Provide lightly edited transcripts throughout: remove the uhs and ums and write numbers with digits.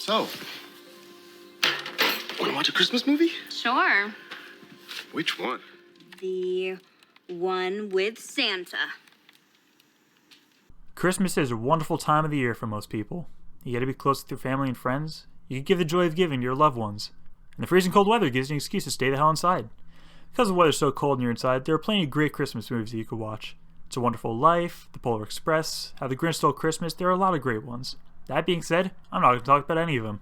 So, want to watch a Christmas movie? Sure. Which one? The one with Santa. Christmas is a wonderful time of the year for most people. You get to be close with your family and friends. You can give the joy of giving to your loved ones. And the freezing cold weather gives you an excuse to stay the hell inside. Because the weather's so cold and you're inside, there are plenty of great Christmas movies that you could watch. It's a Wonderful Life, The Polar Express, How the Grinch Stole Christmas. There are a lot of great ones. That being said, I'm not going to talk about any of them.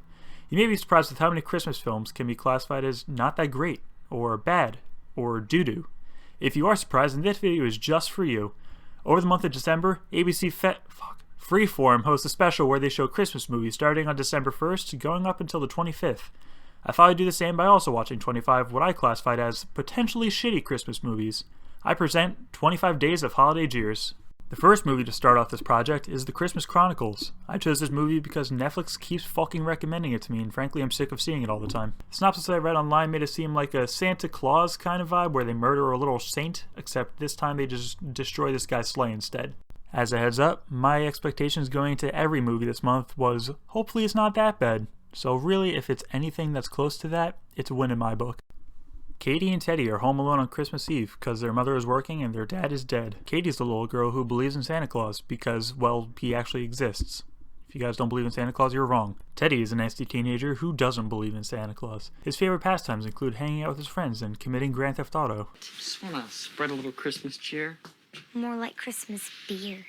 You may be surprised with how many Christmas films can be classified as not that great, or bad, or doo-doo. If you are surprised, then this video is just for you. Over the month of December, ABC Freeform hosts a special where they show Christmas movies starting on December 1st, going up until the 25th. I thought I'd do the same by also watching 25 what I classified as potentially shitty Christmas movies. I present 25 Days of Holiday Jeers. The first movie to start off this project is The Christmas Chronicles. I chose this movie because Netflix keeps fucking recommending it to me, and frankly I'm sick of seeing it all the time. The synopsis I read online made it seem like a Santa Claus kind of vibe where they murder a little saint, except this time they just destroy this guy's sleigh instead. As a heads up, my expectations going into every movie this month was, hopefully it's not that bad. So really, if it's anything that's close to that, it's a win in my book. Katie and Teddy are home alone on Christmas Eve because their mother is working and their dad is dead. Katie's the little girl who believes in Santa Claus because, well, he actually exists. If you guys don't believe in Santa Claus, you're wrong. Teddy is an angsty teenager who doesn't believe in Santa Claus. His favorite pastimes include hanging out with his friends and committing Grand Theft Auto. Just want to spread a little Christmas cheer. More like Christmas beer.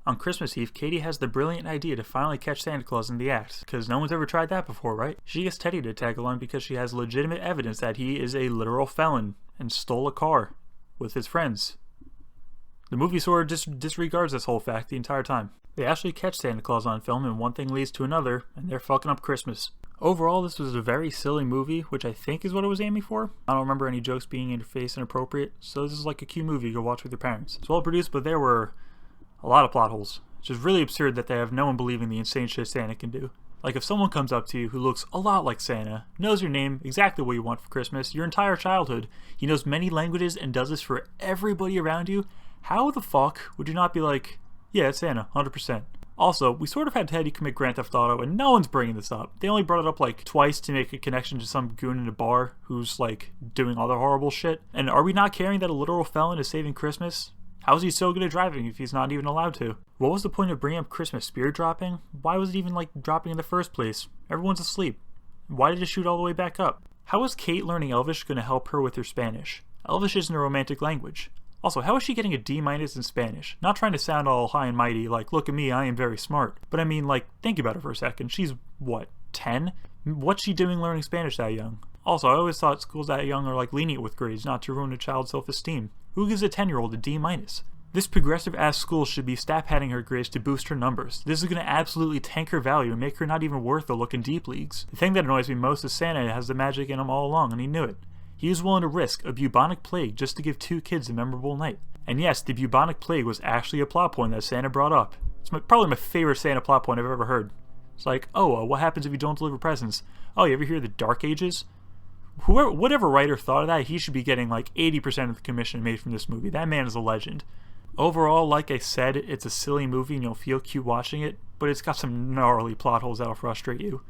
On Christmas Eve, Katie has the brilliant idea to finally catch Santa Claus in the act, because no one's ever tried that before, right? She gets Teddy to tag along because she has legitimate evidence that he is a literal felon and stole a car with his friends. The movie sort of disregards this whole fact the entire time. They actually catch Santa Claus on film and one thing leads to another, and they're fucking up Christmas. Overall, this was a very silly movie, which I think is what it was aiming for. I don't remember any jokes being interface inappropriate, so this is like a cute movie you go watch with your parents. It's well produced, but there were a lot of plot holes. It's just really absurd that they have no one believing the insane shit Santa can do. Like if someone comes up to you who looks a lot like Santa, knows your name, exactly what you want for Christmas, your entire childhood, he knows many languages and does this for everybody around you, how the fuck would you not be like, yeah, it's Santa, 100%. Also, we sort of had Teddy commit Grand Theft Auto and no one's bringing this up. They only brought it up like twice to make a connection to some goon in a bar who's like doing other horrible shit. And are we not caring that a literal felon is saving Christmas? How is he so good at driving if he's not even allowed to? What was the point of bringing up Christmas spirit dropping? Why was it even like dropping in the first place? Everyone's asleep. Why did it shoot all the way back up? How is Kate learning Elvish going to help her with her Spanish? Elvish isn't a romantic language. Also, how is she getting a D- in Spanish? Not trying to sound all high and mighty like, look at me, I am very smart. But I mean, like, think about it for a second. She's, what, 10? What's she doing learning Spanish that young? Also, I always thought schools that young are like lenient with grades, not to ruin a child's self-esteem. Who gives a 10-year-old a D-? This progressive-ass school should be stat padding her grades to boost her numbers. This is going to absolutely tank her value and make her not even worth a look in deep leagues. The thing that annoys me most is Santa has the magic in him all along, and he knew it. He was willing to risk a bubonic plague just to give 2 kids a memorable night. And yes, the bubonic plague was actually a plot point that Santa brought up. It's probably my favorite Santa plot point I've ever heard. It's like, what happens if you don't deliver presents? Oh, you ever hear the Dark Ages? Whatever writer thought of that, he should be getting like 80% of the commission made from this movie. That man is a legend. Overall, like I said, it's a silly movie and you'll feel cute watching it, but it's got some gnarly plot holes that'll frustrate you.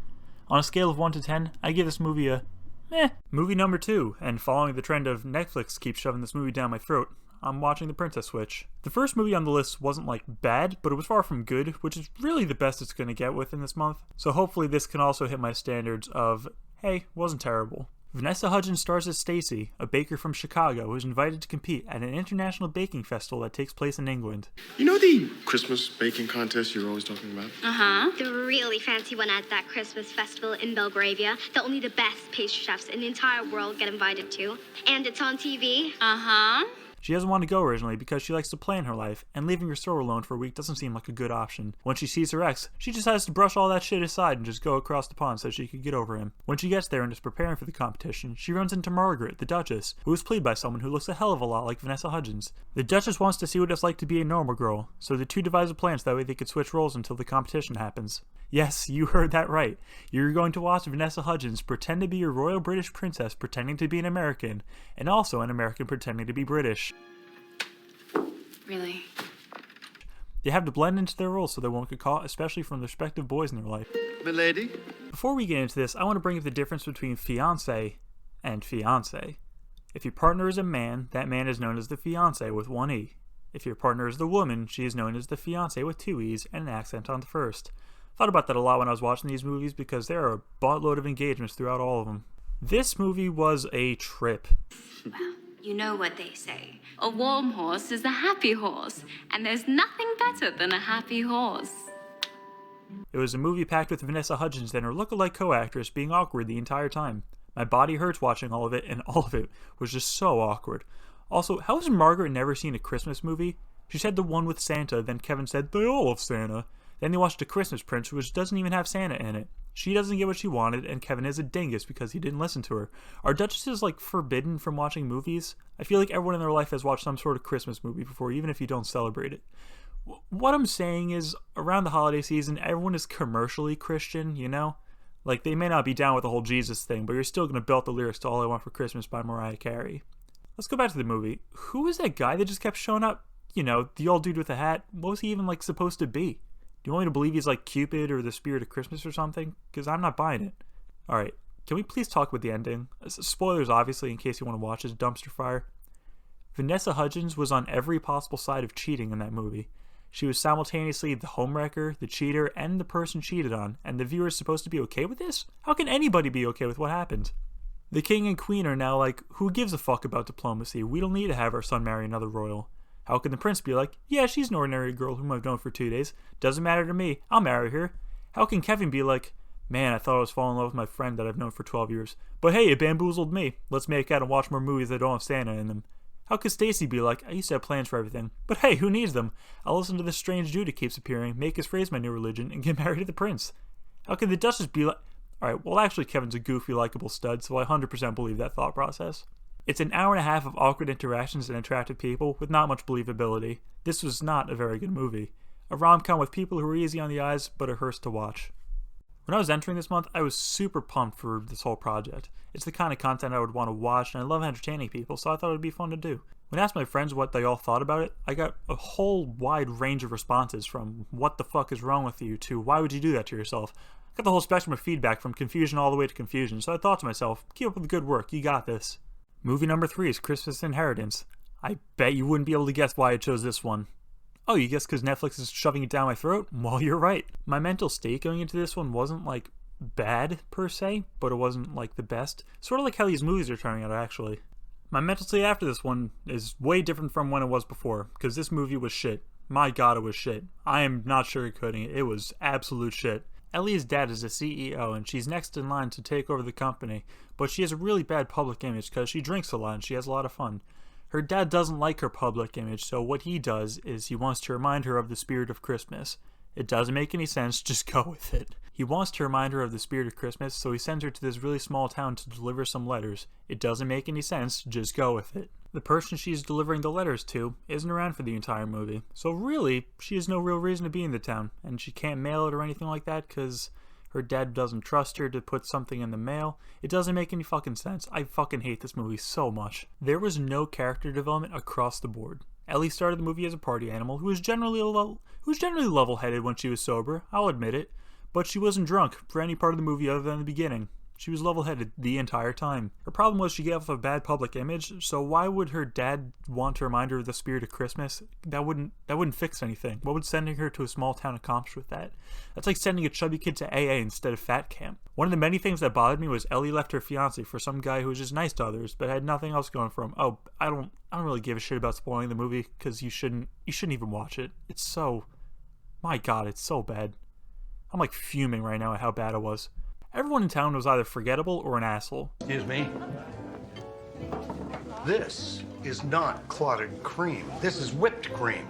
On a scale of 1 to 10, I give this movie a meh. Movie number 2, and following the trend of Netflix keeps shoving this movie down my throat, I'm watching The Princess Switch. The first movie on the list wasn't like bad, but it was far from good, which is really the best it's going to get within this month. So hopefully this can also hit my standards of, hey, wasn't terrible. Vanessa Hudgens stars as Stacy, a baker from Chicago who's invited to compete at an international baking festival that takes place in England. You know the Christmas baking contest you're always talking about? Uh-huh. The really fancy one at that Christmas festival in Belgravia that only the best pastry chefs in the entire world get invited to. And it's on TV. Uh-huh. She doesn't want to go originally because she likes to plan her life, and leaving her store alone for a week doesn't seem like a good option. When she sees her ex, she decides to brush all that shit aside and just go across the pond so she could get over him. When she gets there and is preparing for the competition, she runs into Margaret, the Duchess, who is played by someone who looks a hell of a lot like Vanessa Hudgens. The Duchess wants to see what it's like to be a normal girl, so the two devise a plan so that way they could switch roles until the competition happens. Yes, you heard that right. You're going to watch Vanessa Hudgens pretend to be a royal British princess pretending to be an American, and also an American pretending to be British. Really? They have to blend into their roles so they won't get caught, especially from the respective boys in their life. Milady? Before we get into this, I want to bring up the difference between fiancé and fiancé. If your partner is a man, that man is known as the fiancé with one E. If your partner is the woman, she is known as the fiancé with two E's and an accent on the first. Thought about that a lot when I was watching these movies because there are a buttload of engagements throughout all of them. This movie was a trip. Well, you know what they say. A warm horse is a happy horse, and there's nothing better than a happy horse. It was a movie packed with Vanessa Hudgens and her lookalike co-actress being awkward the entire time. My body hurts watching all of it, and all of it was just so awkward. Also, how has Margaret never seen a Christmas movie? She said the one with Santa, then Kevin said, they all have Santa. Then they watched The Christmas Prince, which doesn't even have Santa in it. She doesn't get what she wanted, and Kevin is a dingus because he didn't listen to her. Are Duchesses, forbidden from watching movies? I feel like everyone in their life has watched some sort of Christmas movie before, even if you don't celebrate it. What I'm saying is, around the holiday season, everyone is commercially Christian, you know? They may not be down with the whole Jesus thing, but you're still going to belt the lyrics to All I Want for Christmas by Mariah Carey. Let's go back to the movie. Who was that guy that just kept showing up? You know, the old dude with the hat. What was he even, supposed to be? Do you want me to believe he's Cupid or the spirit of Christmas or something? Because I'm not buying it. Alright, can we please talk about the ending? Spoilers, obviously, in case you want to watch this dumpster fire. Vanessa Hudgens was on every possible side of cheating in that movie. She was simultaneously the homewrecker, the cheater, and the person cheated on, and the viewer is supposed to be okay with this? How can anybody be okay with what happened? The king and queen are now who gives a fuck about diplomacy? We don't need to have our son marry another royal. How can the prince be yeah, she's an ordinary girl whom I've known for 2 days. Doesn't matter to me. I'll marry her. How can Kevin be man, I thought I was falling in love with my friend that I've known for 12 years. But hey, it bamboozled me. Let's make out and watch more movies that don't have Santa in them. How could Stacy be I used to have plans for everything. But hey, who needs them? I'll listen to this strange dude who keeps appearing, make his phrase my new religion, and get married to the prince. How can the Duchess be Alright, well actually Kevin's a goofy, likable stud, so I 100% believe that thought process. It's an hour and a half of awkward interactions and attractive people with not much believability. This was not a very good movie. A rom-com with people who are easy on the eyes, but it hurts to watch. When I was entering this month, I was super pumped for this whole project. It's the kind of content I would want to watch, and I love entertaining people, so I thought it would be fun to do. When I asked my friends what they all thought about it, I got a whole wide range of responses, from what the fuck is wrong with you to why would you do that to yourself. I got the whole spectrum of feedback from confusion all the way to confusion, so I thought to myself, keep up with the good work, you got this. Movie number 3 is Christmas Inheritance. I bet you wouldn't be able to guess why I chose this one. Oh, you guess because Netflix is shoving it down my throat? Well, you're right. My mental state going into this one wasn't bad per se, but it wasn't the best. Sort of like how these movies are turning out, actually. My mental state after this one is way different from when it was before, because this movie was shit. My god, it was shit. I am not sugarcoating it. It was absolute shit. Ellie's dad is a CEO, and she's next in line to take over the company, but she has a really bad public image because she drinks a lot and she has a lot of fun. Her dad doesn't like her public image, so what he does is he wants to remind her of the spirit of Christmas. It doesn't make any sense, just go with it. He wants to remind her of the spirit of Christmas, so he sends her to this really small town to deliver some letters. It doesn't make any sense, just go with it. The person she's delivering the letters to isn't around for the entire movie, so really, she has no real reason to be in the town, and she can't mail it or anything like that because her dad doesn't trust her to put something in the mail. It doesn't make any fucking sense. I fucking hate this movie so much. There was no character development across the board. Ellie started the movie as a party animal who was generally level-headed when she was sober, I'll admit it, but she wasn't drunk for any part of the movie other than the beginning. She was level-headed the entire time. Her problem was she gave off a bad public image, so why would her dad want to remind her of the spirit of Christmas? That wouldn't fix anything. What would sending her to a small town accomplish with that? That's like sending a chubby kid to AA instead of fat camp. One of the many things that bothered me was Ellie left her fiancé for some guy who was just nice to others, but had nothing else going for him. Oh, I don't really give a shit about spoiling the movie, because you shouldn't even watch it. It's so... my god, it's so bad. I'm fuming right now at how bad it was. Everyone in town was either forgettable or an asshole. Excuse me? This is not clotted cream. This is whipped cream.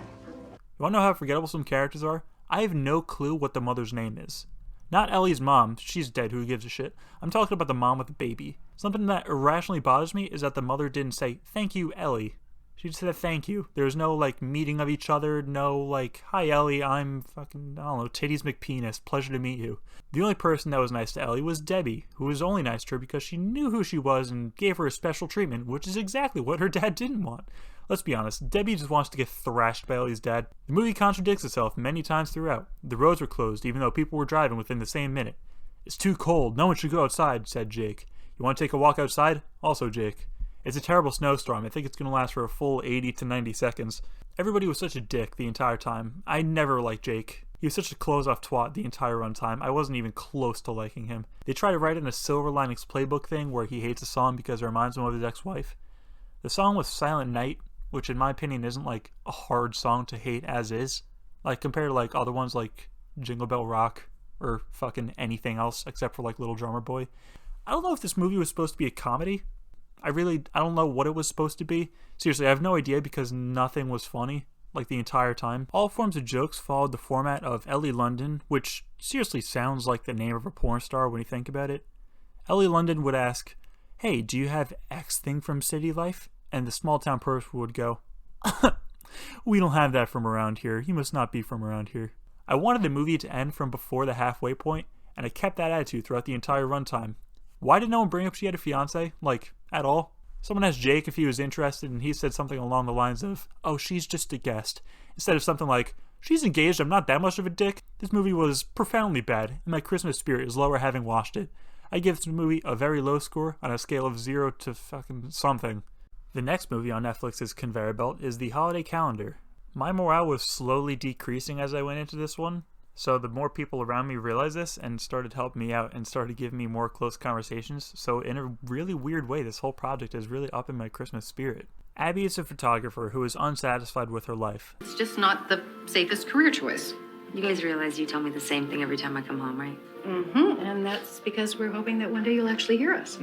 You wanna know how forgettable some characters are? I have no clue what the mother's name is. Not Ellie's mom, she's dead, who gives a shit. I'm talking about the mom with the baby. Something that irrationally bothers me is that the mother didn't say, "Thank you, Ellie." She just said thank you. There's no meeting of each other, no "Hi Ellie, I'm fucking, I don't know, Titties McPenis, pleasure to meet you." The only person that was nice to Ellie was Debbie, who was only nice to her because she knew who she was and gave her a special treatment, which is exactly what her dad didn't want. Let's be honest, Debbie just wants to get thrashed by Ellie's dad. The movie contradicts itself many times throughout. The roads were closed, even though people were driving within the same minute. It's too cold, no one should go outside, said Jake. You want to take a walk outside? Also Jake. It's a terrible snowstorm. I think it's going to last for a full 80 to 90 seconds. Everybody was such a dick the entire time. I never liked Jake. He was such a close-off twat the entire runtime. I wasn't even close to liking him. They try to write in a Silver Linings Playbook thing where he hates a song because it reminds him of his ex-wife. The song was Silent Night, which in my opinion isn't like a hard song to hate as is. Like compared to like other ones like Jingle Bell Rock or fucking anything else except for like Little Drummer Boy. I don't know if this movie was supposed to be a comedy. I don't know what it was supposed to be. Seriously, I have no idea because nothing was funny, like the entire time. All forms of jokes followed the format of Ellie London, which seriously sounds like the name of a porn star when you think about it. Ellie London would ask, "Hey, do you have X thing from City Life?" And the small town person would go, "We don't have that from around here. You must not be from around here." I wanted the movie to end from before the halfway point, and I kept that attitude throughout the entire runtime. Why did no one bring up she had a fiance? Like, at all? Someone asked Jake if he was interested, and he said something along the lines of, "Oh, she's just a guest," instead of something like, "She's engaged, I'm not that much of a dick." This movie was profoundly bad, and my Christmas spirit is lower having watched it. I give this movie a very low score on a scale of 0 to fucking something. The next movie on Netflix's conveyor belt is The Holiday Calendar. My morale was slowly decreasing as I went into this one, so the more people around me realized this and started helping me out and started giving me more close conversations, so in a really weird way, this whole project is really upping my Christmas spirit. Abby is a photographer who is unsatisfied with her life. It's just not the safest career choice. You guys realize you tell me the same thing every time I come home, right? Mm-hmm. And that's because we're hoping that one day you'll actually hear us.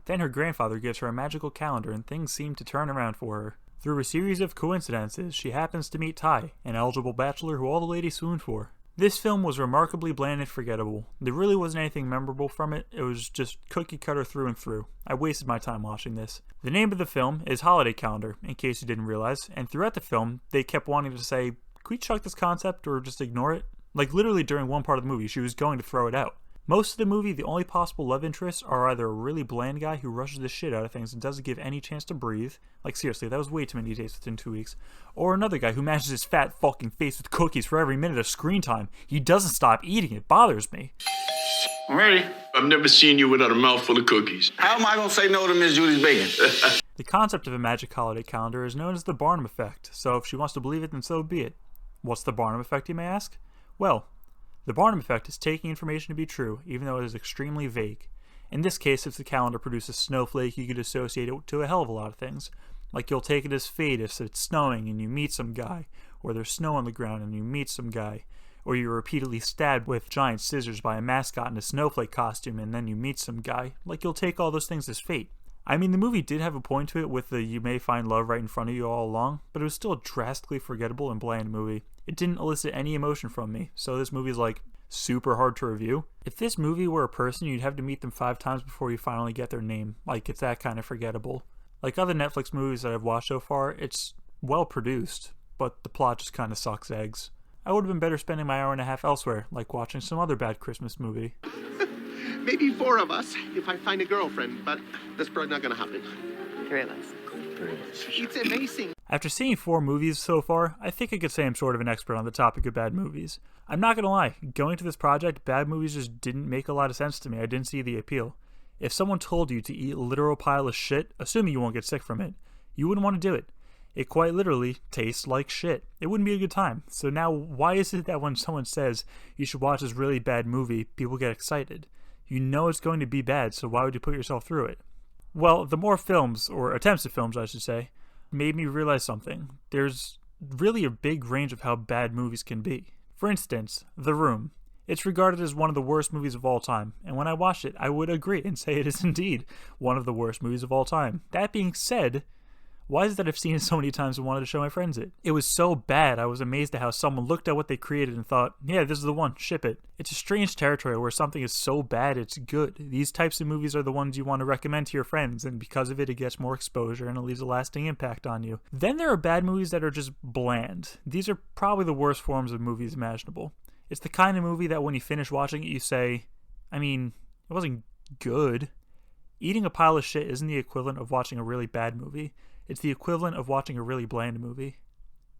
Then her grandfather gives her a magical calendar and things seem to turn around for her. Through a series of coincidences, she happens to meet Ty, an eligible bachelor who all the ladies swoon for. This film was remarkably bland and forgettable. There really wasn't anything memorable from it. It was just cookie cutter through and through. I wasted my time watching this. The name of the film is Holiday Calendar, in case you didn't realize, and throughout the film, they kept wanting to say, "Can we chuck this concept or just ignore it?" Like literally during one part of the movie, she was going to throw it out. Most of the movie, the only possible love interests are either a really bland guy who rushes the shit out of things and doesn't give any chance to breathe, like seriously, that was way too many dates within 2 weeks, or another guy who mashes his fat fucking face with cookies for every minute of screen time. He doesn't stop eating, it bothers me. I'm ready. I've never seen you without a mouthful of cookies. How am I gonna say no to Miss Judy's bacon? The concept of a magic holiday calendar is known as the Barnum effect, so if she wants to believe it, then so be it. What's the Barnum effect, you may ask? Well, the Barnum effect is taking information to be true, even though it is extremely vague. In this case, if the calendar produces snowflake, you could associate it to a hell of a lot of things. Like you'll take it as fate if it's snowing and you meet some guy, or there's snow on the ground and you meet some guy, or you're repeatedly stabbed with giant scissors by a mascot in a snowflake costume and then you meet some guy. Like you'll take all those things as fate. I mean, the movie did have a point to it with the "you may find love right in front of you" all along, but it was still a drastically forgettable and bland movie. It didn't elicit any emotion from me, so this movie is like super hard to review. If this movie were a person, you'd have to meet them 5 times before you finally get their name. Like, it's that kind of forgettable. Like other Netflix movies that I've watched so far, it's well produced, but the plot just kind of sucks eggs. I would have been better spending my hour and a half elsewhere, like watching some other bad Christmas movie. Maybe 4 of us, if I find a girlfriend, but that's probably not gonna happen. 3 of us. It's amazing. After seeing 4 movies so far, I think I could say I'm sort of an expert on the topic of bad movies. I'm not gonna lie, going to this project, bad movies just didn't make a lot of sense to me. I didn't see the appeal. If someone told you to eat a literal pile of shit, assuming you won't get sick from it, you wouldn't want to do it. It quite literally tastes like shit. It wouldn't be a good time. So now, why is it that when someone says you should watch this really bad movie, people get excited? You know it's going to be bad, so why would you put yourself through it? Well, the more films, or attempts at films I should say, made me realize something. There's really a big range of how bad movies can be. For instance, The Room. It's regarded as one of the worst movies of all time, and when I watched it, I would agree and say it is indeed one of the worst movies of all time. That being said, why is it that I've seen it so many times and wanted to show my friends it? It was so bad, I was amazed at how someone looked at what they created and thought, yeah, this is the one, ship it. It's a strange territory where something is so bad it's good. These types of movies are the ones you want to recommend to your friends, and because of it, it gets more exposure and it leaves a lasting impact on you. Then there are bad movies that are just bland. These are probably the worst forms of movies imaginable. It's the kind of movie that when you finish watching it, you say, I mean, it wasn't good. Eating a pile of shit isn't the equivalent of watching a really bad movie. It's the equivalent of watching a really bland movie.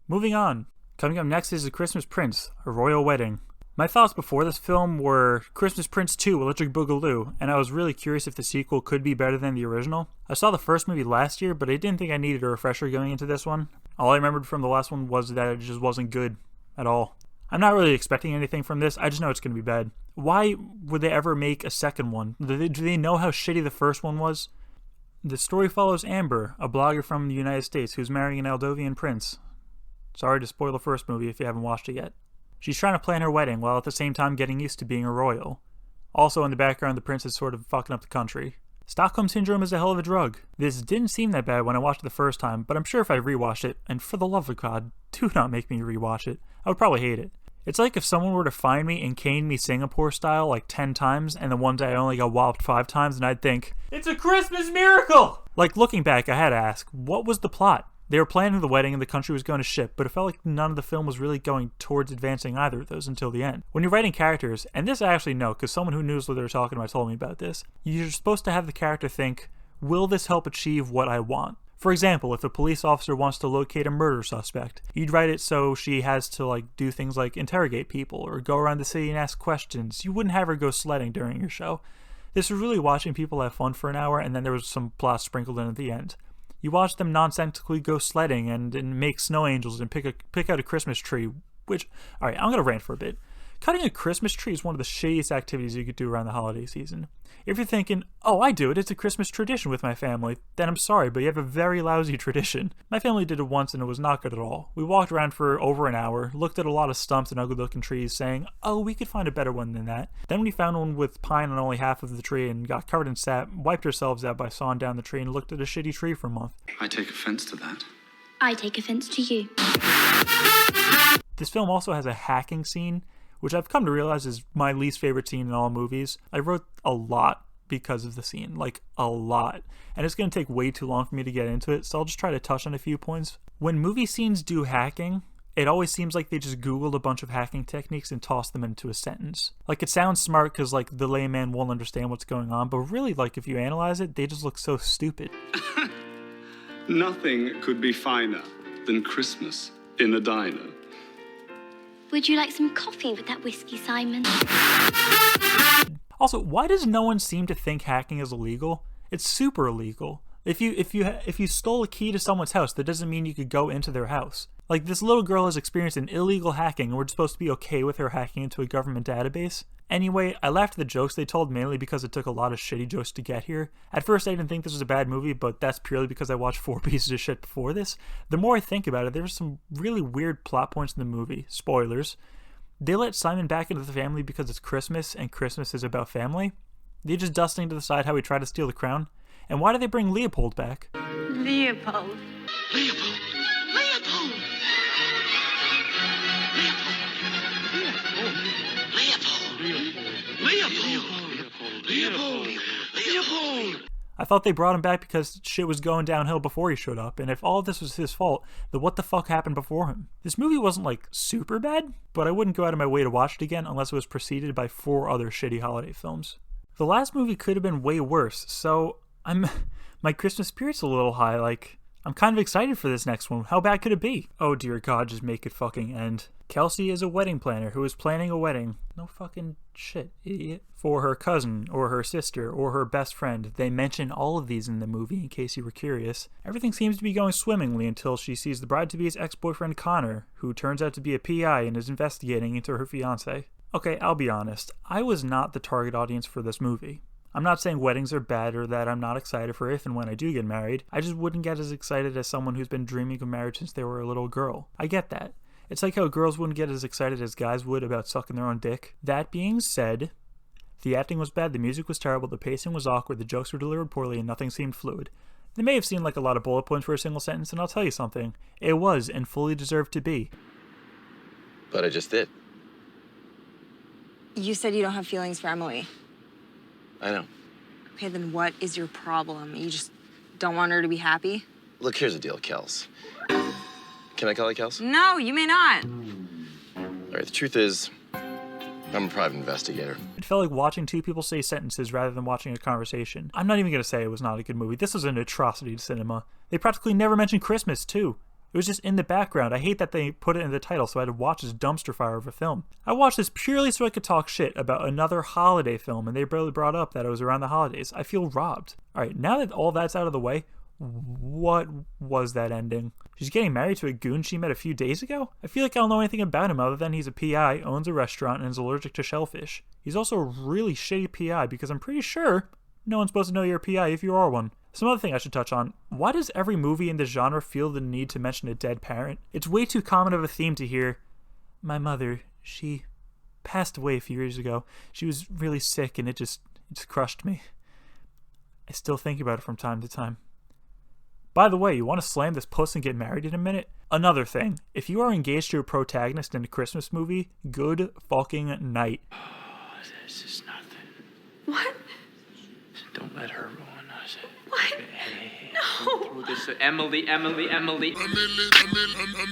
Moving on. Coming up next is The Christmas Prince, A Royal Wedding. My thoughts before this film were Christmas Prince 2, Electric Boogaloo, and I was really curious if the sequel could be better than the original. I saw the first movie last year, but I didn't think I needed a refresher going into this one. All I remembered from the last one was that it just wasn't good at all. I'm not really expecting anything from this, I just know it's going to be bad. Why would they ever make a second one? Do they know how shitty the first one was? The story follows Amber, a blogger from the United States who's marrying an Aldovian prince. Sorry to spoil the first movie if you haven't watched it yet. She's trying to plan her wedding while at the same time getting used to being a royal. Also in the background, the prince is sort of fucking up the country. Stockholm Syndrome is a hell of a drug. This didn't seem that bad when I watched it the first time, but I'm sure if I rewatched it, and for the love of God, do not make me rewatch it, I would probably hate it. It's like if someone were to find me and cane me Singapore style like 10 times, and the one day I only got walloped 5 times, and I'd think, it's a Christmas miracle! Like, looking back, I had to ask, what was the plot? They were planning the wedding and the country was going to shit, but it felt like none of the film was really going towards advancing either of those until the end. When you're writing characters, and this I actually know, because someone who knows what they were talking about told me about this, you're supposed to have the character think, will this help achieve what I want? For example, if a police officer wants to locate a murder suspect, you'd write it so she has to do things like interrogate people or go around the city and ask questions. You wouldn't have her go sledding during your show. This was really watching people have fun for an hour, and then there was some plot sprinkled in at the end. You watch them nonsensically go sledding and make snow angels and pick out a Christmas tree, which, alright, I'm going to rant for a bit. Cutting a Christmas tree is one of the shittiest activities you could do around the holiday season. If you're thinking, oh, I do it, it's a Christmas tradition with my family, then I'm sorry, but you have a very lousy tradition. My family did it once and it was not good at all. We walked around for over an hour, looked at a lot of stumps and ugly looking trees, saying, oh, we could find a better one than that. Then we found one with pine on only half of the tree and got covered in sap, wiped ourselves out by sawing down the tree and looked at a shitty tree for a month. I take offense to that. I take offense to you. This film also has a hacking scene, which I've come to realize is my least favorite scene in all movies. I wrote a lot because of the scene, like a lot. And it's going to take way too long for me to get into it, so I'll just try to touch on a few points. When movie scenes do hacking, it always seems like they just Googled a bunch of hacking techniques and tossed them into a sentence. Like, it sounds smart because, the layman won't understand what's going on, but really, if you analyze it, they just look so stupid. Nothing could be finer than Christmas in a diner. Would you like some coffee with that whiskey, Simon? Also, why does no one seem to think hacking is illegal? It's super illegal. If you stole a key to someone's house, that doesn't mean you could go into their house. This little girl has experienced an illegal hacking, and we're supposed to be okay with her hacking into a government database. Anyway, I laughed at the jokes they told mainly because it took a lot of shitty jokes to get here. At first I didn't think this was a bad movie, but that's purely because I watched 4 pieces of shit before this. The more I think about it, there were some really weird plot points in the movie. Spoilers. They let Simon back into the family because it's Christmas, and Christmas is about family. They're just dusting to the side how he tried to steal the crown. And why did they bring Leopold back? Leopold. Leopold! Leopold! Leopold! I thought they brought him back because shit was going downhill before he showed up, and if all of this was his fault, then what the fuck happened before him? This movie wasn't super bad, but I wouldn't go out of my way to watch it again unless it was preceded by 4 other shitty holiday films. The last movie could have been way worse, so my Christmas spirit's a little high, I'm kind of excited for this next one. How bad could it be? Oh dear God, just make it fucking end. Kelsey is a wedding planner who is planning a wedding. No fucking shit, idiot. For her cousin, or her sister, or her best friend. They mention all of these in the movie in case you were curious. Everything seems to be going swimmingly until she sees the bride-to-be's ex-boyfriend Connor, who turns out to be a PI and is investigating into her fiancé. Okay, I'll be honest. I was not the target audience for this movie. I'm not saying weddings are bad or that I'm not excited for if and when I do get married. I just wouldn't get as excited as someone who's been dreaming of marriage since they were a little girl. I get that. It's like how girls wouldn't get as excited as guys would about sucking their own dick. That being said, the acting was bad, the music was terrible, the pacing was awkward, the jokes were delivered poorly, and nothing seemed fluid. They may have seemed like a lot of bullet points for a single sentence, and I'll tell you something. It was, and fully deserved to be. But I just did. You said you don't have feelings for Emily. I know. Okay, then what is your problem? You just don't want her to be happy? Look, here's the deal, Kels. Can I call you Kels? No, you may not. All right, the truth is, I'm a private investigator. It felt like watching two people say sentences rather than watching a conversation. I'm not even going to say it was not a good movie. This was an atrocity to cinema. They practically never mentioned Christmas, too. It was just in the background. I hate that they put it in the title, so I had to watch this dumpster fire of a film. I watched this purely so I could talk shit about another holiday film, and they barely brought up that it was around the holidays. I feel robbed. Alright, now that all that's out of the way, what was that ending? She's getting married to a goon she met a few days ago? I feel like I don't know anything about him other than he's a PI, owns a restaurant, and is allergic to shellfish. He's also a really shitty PI because I'm pretty sure no one's supposed to know you're a PI if you are one. Some other thing I should touch on. Why does every movie in this genre feel the need to mention a dead parent? It's way too common of a theme to hear, my mother, she passed away a few years ago. She was really sick and it just crushed me. I still think about it from time to time. By the way, you want to slam this puss and get married in a minute? Another thing, if you are engaged to a protagonist in a Christmas movie, good fucking night. Oh, this is nothing. What? Don't let her ruin us. What? Hey, No. go through this. Emily. I'm a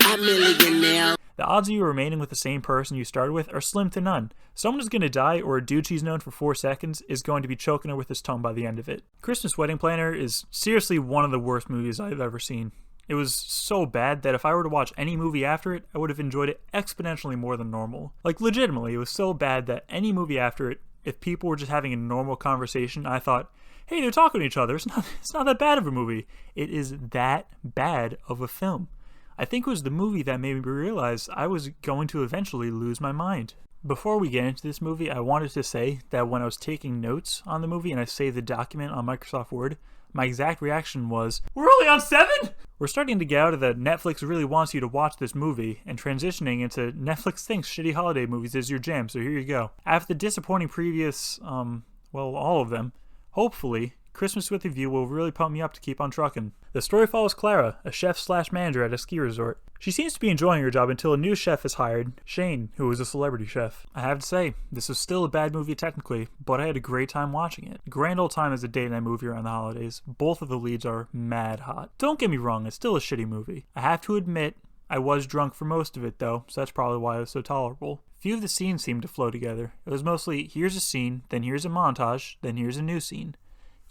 millionaire. The odds of you remaining with the same person you started with are slim to none. Someone is going to die, or a dude she's known for 4 seconds is going to be choking her with his tongue by the end of it. Christmas Wedding Planner is seriously one of the worst movies I've ever seen. It was so bad that if I were to watch any movie after it, I would have enjoyed it exponentially more than normal. Like, legitimately, it was so bad that any movie after it, if people were just having a normal conversation, I thought, hey, they're talking to each other. It's not that bad of a movie. It is that bad of a film. I think it was the movie that made me realize I was going to eventually lose my mind. Before we get into this movie, I wanted to say that when I was taking notes on the movie and I saved the document on Microsoft Word, my exact reaction was, we're only on 7?! We're starting to get out of the Netflix really wants you to watch this movie and transitioning into Netflix thinks shitty holiday movies is your jam, so here you go. After the disappointing previous, all of them, hopefully, Christmas with a View will really pump me up to keep on trucking. The story follows Clara, a chef/manager at a ski resort. She seems to be enjoying her job until a new chef is hired, Shane, who is a celebrity chef. I have to say, this is still a bad movie technically, but I had a great time watching it. Grand old time as a date night movie around the holidays. Both of the leads are mad hot. Don't get me wrong, it's still a shitty movie. I have to admit, I was drunk for most of it though, so that's probably why it was so tolerable. Few of the scenes seemed to flow together. It was mostly, here's a scene, then here's a montage, then here's a new scene.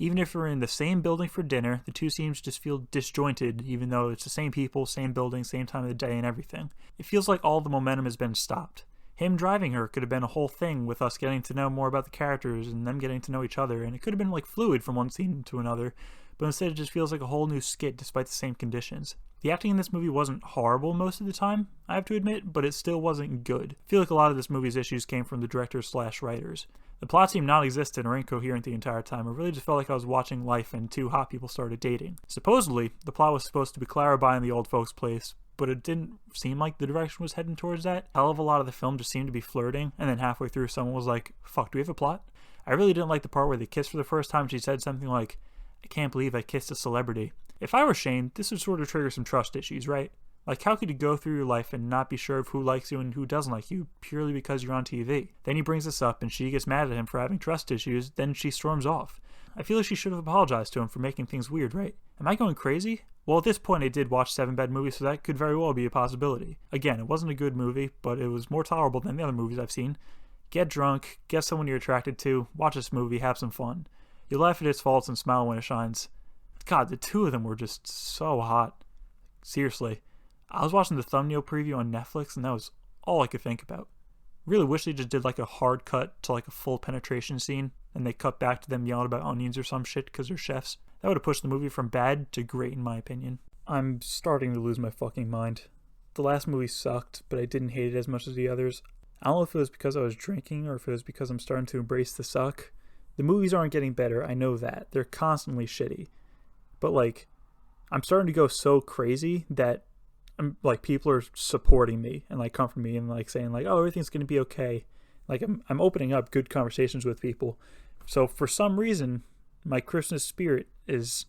Even if we're in the same building for dinner, the two scenes just feel disjointed, even though it's the same people, same building, same time of the day and everything. It feels like all the momentum has been stopped. Him driving her could have been a whole thing with us getting to know more about the characters and them getting to know each other, and it could have been like fluid from one scene to another, but instead it just feels like a whole new skit despite the same conditions. The acting in this movie wasn't horrible most of the time, I have to admit, but it still wasn't good. I feel like a lot of this movie's issues came from the directors/writers. The plot seemed non-existent or incoherent the entire time. It really just felt like I was watching life and two hot people started dating. Supposedly, the plot was supposed to be Clara buying the old folks' place, but it didn't seem like the direction was heading towards that. Hell of a lot of the film just seemed to be flirting, and then halfway through someone was like, fuck, do we have a plot? I really didn't like the part where they kissed for the first time. She said something like, I can't believe I kissed a celebrity. If I were Shane, this would sort of trigger some trust issues, right? Like, how could you go through your life and not be sure of who likes you and who doesn't like you purely because you're on TV? Then he brings this up and she gets mad at him for having trust issues, then she storms off. I feel like she should have apologized to him for making things weird, right? Am I going crazy? Well, at this point I did watch 7 bad movies, so that could very well be a possibility. Again, it wasn't a good movie, but it was more tolerable than the other movies I've seen. Get drunk, get someone you're attracted to, watch this movie, have some fun. You'll laugh at its faults and smile when it shines. God, the two of them were just so hot. Seriously. I was watching the thumbnail preview on Netflix and that was all I could think about. Really wish they just did like a hard cut to like a full penetration scene and they cut back to them yelling about onions or some shit because they're chefs. That would have pushed the movie from bad to great in my opinion. I'm starting to lose my fucking mind. The last movie sucked, but I didn't hate it as much as the others. I don't know if it was because I was drinking or if it was because I'm starting to embrace the suck. The movies aren't getting better, I know that. They're constantly shitty. But like, I'm starting to go so crazy that like people are supporting me and like comforting me and like saying like, oh, everything's going to be okay. Like I'm opening up good conversations with people. So for some reason, my Christmas spirit is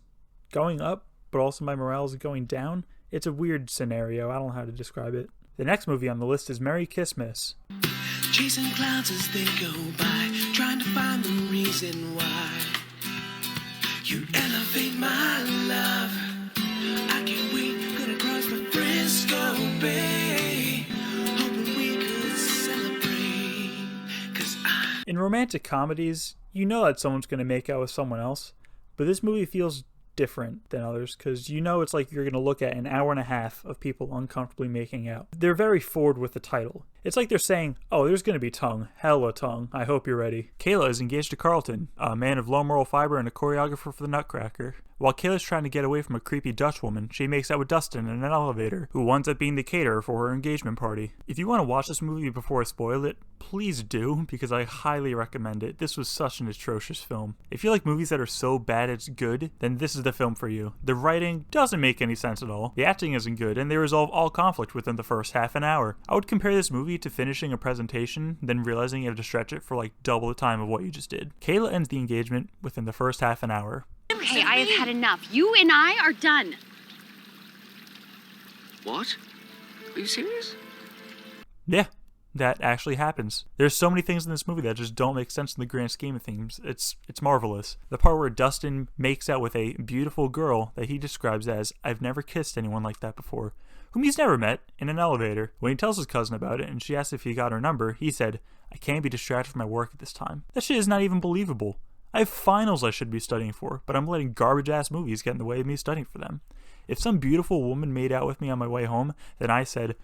going up, but also my morale is going down. It's a weird scenario. I don't know how to describe it. The next movie on the list is Merry Christmas. Chasing clouds as they go by, trying to find the reason why you elevate my love. I can't wait, gonna cross the Frisco Bay, hoping we could celebrate, In romantic comedies, you know that someone's going to make out with someone else, but this movie feels different than others because you know it's like you're going to look at an hour and a half of people uncomfortably making out. They're very forward with the title. It's like they're saying, oh, there's going to be tongue. Hella tongue. I hope you're ready. Kayla is engaged to Carlton, a man of low moral fiber and a choreographer for the Nutcracker. While Kayla's trying to get away from a creepy Dutch woman, she makes out with Dustin in an elevator, who winds up being the caterer for her engagement party. If you want to watch this movie before I spoil it, please do, because I highly recommend it. This was such an atrocious film. If you like movies that are so bad it's good, then this is the film for you. The writing doesn't make any sense at all, the acting isn't good, and they resolve all conflict within the first half an hour. I would compare this movie to finishing a presentation, then realizing you have to stretch it for like double the time of what you just did. Kayla ends the engagement within the first half an hour. Okay, I have had enough. You and I are done. What? Are you serious? Yeah, that actually happens. There's so many things in this movie that just don't make sense in the grand scheme of things. It's marvelous. The part where Dustin makes out with a beautiful girl that he describes as, I've never kissed anyone like that before, whom he's never met, in an elevator. When he tells his cousin about it and she asks if he got her number, he said, I can't be distracted from my work at this time. That shit is not even believable. I have finals I should be studying for, but I'm letting garbage-ass movies get in the way of me studying for them. If some beautiful woman made out with me on my way home, then I said,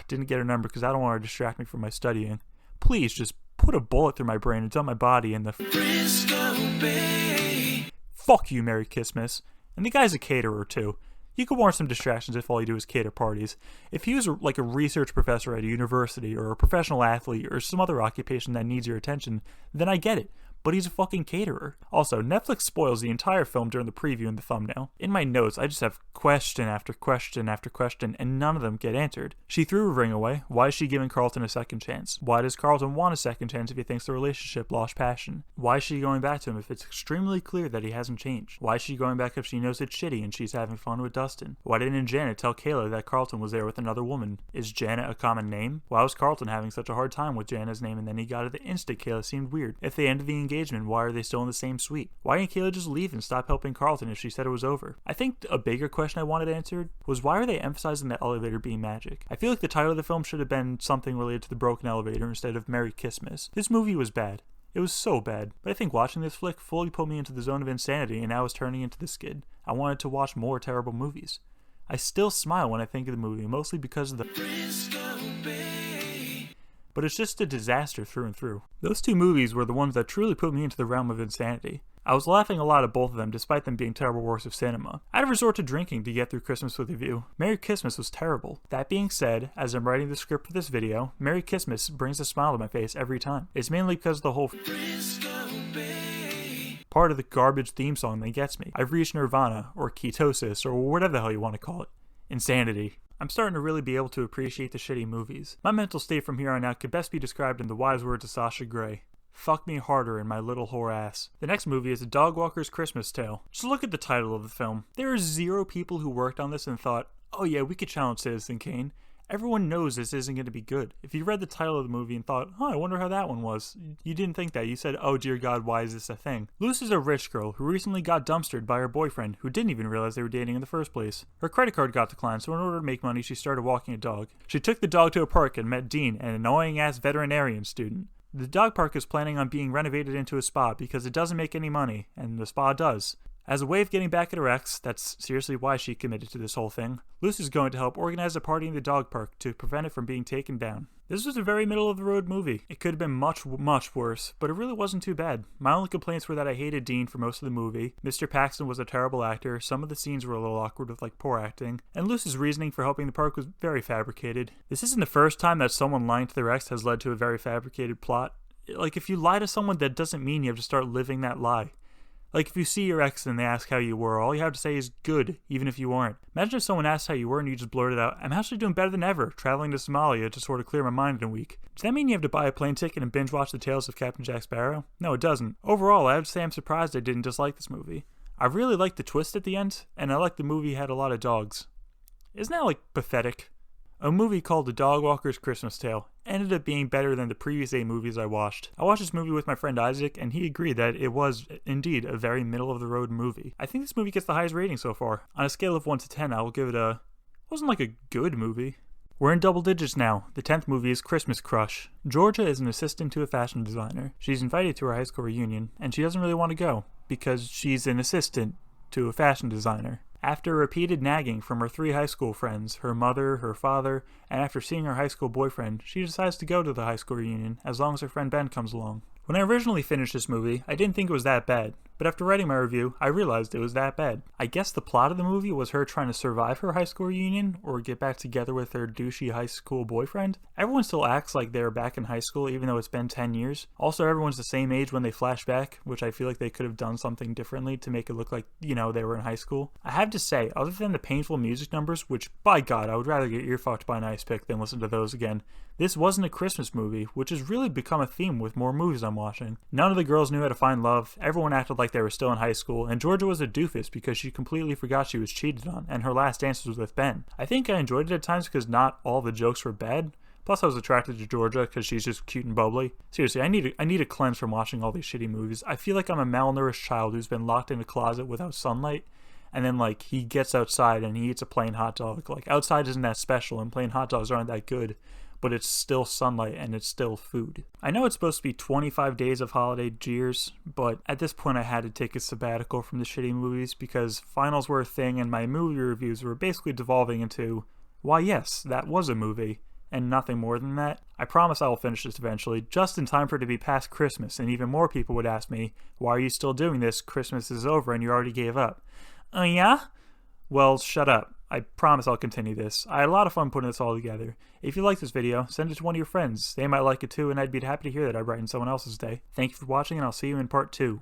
didn't get her number because I don't want her to distract me from my studying. Please just put a bullet through my brain and dump my body in the Frisco Bay. Fuck you, Merry Christmas. And the guy's a caterer too. You could warrant some distractions if all you do is cater parties. If he was like a research professor at a university or a professional athlete or some other occupation that needs your attention, then I get it. But he's a fucking caterer. Also, Netflix spoils the entire film during the preview and the thumbnail. In my notes, I just have question after question after question, and none of them get answered. She threw her ring away. Why is she giving Carlton a second chance? Why does Carlton want a second chance if he thinks the relationship lost passion? Why is she going back to him if it's extremely clear that he hasn't changed? Why is she going back if she knows it's shitty and she's having fun with Dustin? Why didn't Janet tell Kayla that Carlton was there with another woman? Is Janet a common name? Why was Carlton having such a hard time with Janet's name and then he got it the instant Kayla seemed weird? If they ended the engagement, why are they still in the same suite? Why didn't Kayla just leave and stop helping Carlton if she said it was over? I think a bigger question I wanted answered was why are they emphasizing that elevator being magic? I feel like the title of the film should have been something related to the broken elevator instead of Merry Christmas. This movie was bad. It was so bad. But I think watching this flick fully put me into the zone of insanity and I was turning into this kid. I wanted to watch more terrible movies. I still smile when I think of the movie, mostly because of the Frisco Bay. But it's just a disaster through and through. Those two movies were the ones that truly put me into the realm of insanity. I was laughing a lot at both of them despite them being terrible works of cinema. I had to resort to drinking to get through Christmas with a View. Merry Christmas was terrible. That being said, as I'm writing the script for this video, Merry Christmas brings a smile to my face every time. It's mainly because of the whole Frisco Bay. part of the garbage theme song that gets me. I've reached nirvana, or ketosis, or whatever the hell you want to call it. Insanity. I'm starting to really be able to appreciate the shitty movies. My mental state from here on out could best be described in the wise words of Sasha Grey. Fuck me harder in my little whore ass. The next movie is a Dogwalkers Christmas Tale. Just look at the title of the film. There are 0 people who worked on this and thought, oh yeah, we could challenge Citizen Kane. Everyone knows this isn't going to be good. If you read the title of the movie and thought, I wonder how that one was, you didn't think that. You said, oh dear God, why is this a thing? Luce is a rich girl who recently got dumpstered by her boyfriend, who didn't even realize they were dating in the first place. Her credit card got declined, so in order to make money, she started walking a dog. She took the dog to a park and met Dean, an annoying-ass veterinarian student. The dog park is planning on being renovated into a spa because it doesn't make any money, and the spa does. As a way of getting back at her ex, that's seriously why she committed to this whole thing, Luce is going to help organize a party in the dog park to prevent it from being taken down. This was a very middle-of-the-road movie. It could have been much, much worse, but it really wasn't too bad. My only complaints were that I hated Dean for most of the movie, Mr. Paxton was a terrible actor, some of the scenes were a little awkward with poor acting, and Luce's reasoning for helping the park was very fabricated. This isn't the first time that someone lying to their ex has led to a very fabricated plot. If you lie to someone, that doesn't mean you have to start living that lie. If you see your ex and they ask how you were, all you have to say is good, even if you aren't. Imagine if someone asked how you were and you just blurted out, I'm actually doing better than ever, traveling to Somalia to sort of clear my mind in a week. Does that mean you have to buy a plane ticket and binge watch the tales of Captain Jack Sparrow? No, it doesn't. Overall, I have to say I'm surprised I didn't dislike this movie. I really liked the twist at the end, and I liked the movie had a lot of dogs. Isn't that, pathetic? A movie called The Dogwalkers Christmas Tale ended up being better than the previous 8 movies I watched. I watched this movie with my friend Isaac, and he agreed that it was, indeed, a very middle-of-the-road movie. I think this movie gets the highest rating so far. On a scale of 1 to 10, I will give it a... It wasn't a good movie. We're in double digits now. The 10th movie is Christmas Crush. Georgia is an assistant to a fashion designer. She's invited to her high school reunion, and she doesn't really want to go, because she's an assistant to a fashion designer. After repeated nagging from her 3 high school friends, her mother, her father, and after seeing her high school boyfriend, she decides to go to the high school reunion as long as her friend Ben comes along. When I originally finished this movie, I didn't think it was that bad, but after writing my review, I realized it was that bad. I guess the plot of the movie was her trying to survive her high school reunion, or get back together with her douchey high school boyfriend. Everyone still acts like they were back in high school even though it's been 10 years. Also, everyone's the same age when they flash back, which I feel like they could have done something differently to make it look like, they were in high school. I have to say, other than the painful music numbers, which, by God, I would rather get ear-fucked by an ice pick than listen to those again, this wasn't a Christmas movie, which has really become a theme with more movies I'm watching. None of the girls knew how to find love, everyone acted like they were still in high school, and Georgia was a doofus because she completely forgot she was cheated on, and her last dance was with Ben. I think I enjoyed it at times because not all the jokes were bad, plus I was attracted to Georgia because she's just cute and bubbly. Seriously, I need a cleanse from watching all these shitty movies. I feel like I'm a malnourished child who's been locked in a closet without sunlight, and then he gets outside and he eats a plain hot dog. Outside isn't that special and plain hot dogs aren't that good, but it's still sunlight and it's still food. I know it's supposed to be 25 days of holiday Jeers, but at this point I had to take a sabbatical from the shitty movies because finals were a thing and my movie reviews were basically devolving into, why yes, that was a movie, and nothing more than that. I promise I will finish this eventually, just in time for it to be past Christmas, and even more people would ask me, why are you still doing this? Christmas is over and you already gave up. Oh yeah? Well, shut up. I promise I'll continue this. I had a lot of fun putting this all together. If you like this video, send it to one of your friends. They might like it too, and I'd be happy to hear that I brightened someone else's day. Thank you for watching, and I'll see you in part 2.